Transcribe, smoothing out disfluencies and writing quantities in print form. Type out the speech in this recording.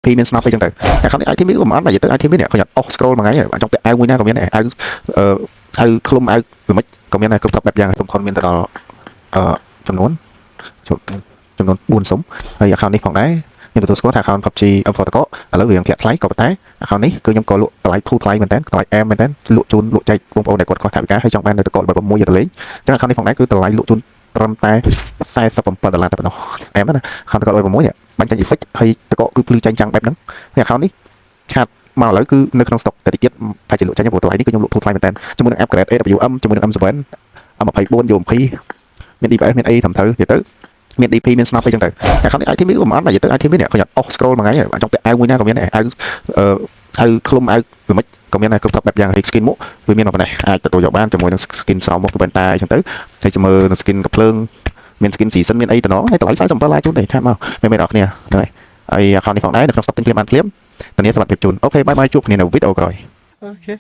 thì mình snap ไป ចឹងទៅ តែ item នេះក៏មិនអត់និយាយទៅ item នេះខ្ញុំអស់ scroll មួយថ្ងៃចង់ពាក់អាវមួយណាក៏មានដែរអាវឃ្លុំអាវល្មិចក៏មានដែរគ្រប់បែបយ៉ាងខ្ញុំខំមានទៅដល់ចំនួន4សុំហើយ account នេះផងដែរខ្ញុំទទួលស្គាល់ថា account PUBG M4 តកឥឡូវវាធ្លាក់ថ្លៃក៏ប៉ុន្តែ account នេះគឺខ្ញុំក៏លក់តម្លៃធូរថ្លៃមែនតើតម្លៃអែមមែនតើលក់ជូនលក់ចែកបងប្អូនដែលគាត់ខ្វះថវិកាហើយចង់បាននៅតករបស់6យកទៅលេងចឹង account នេះផងដែរគឺតម្លៃលក់ជូនត្រឹមតែ$47តែប៉ុណ្ណោះអែមណា account តក6នេះបាញ់ចាញ់ effect ហើយតកគឺភ្លឺចាញ់ចាំងបែបហ្នឹងហើយ account នេះឆាតមកឥឡូវគឺនៅក្នុង stock តែតិចទៀតប្រហែលជាលក់ចាញ់ព្រោះតម្លៃនេះគឺខ្ញុំលក់ធូរថ្លៃមែនតើជាមួយនឹង upgrade AWM ជាមួយនឹង M7 M24 យក20មាន DPS មានអីត្រឹមត្រូវនិយាយទៅមាន DP មាន snap ទៅចឹងទៅ តែ item នេះក៏មិនអត់និយាយទៅ item នេះខ្ញុំអស់ scroll មួយថ្ងៃចង់ពាក់អាវមួយណាក៏មានដែរអាវឃ្លុំអាវល្មិចក៏មានដែរគ្រប់បែបយ៉ាងហើយ skin មកវាមានប៉ុណ្ណេះអាចទទួលយកបានជាមួយនឹង skin ស្រោមមកគឺបែនតាអញ្ចឹងទៅហើយជាមួយនឹង skin កាភ្លើងមាន skin season មានអីតំណហើយតម្លៃ47ឡាយជូនទេឆាប់មកមានអ្នកគ្នាហ្នឹងហើយ account នេះផងដែរនៅក្នុង stock ទិញភ្លាមបានភ្លាមធានាសុវត្ថិភាពជូនអូខេបាយបាយជួបគ្នានៅវីដេអូក្រោយ Okay.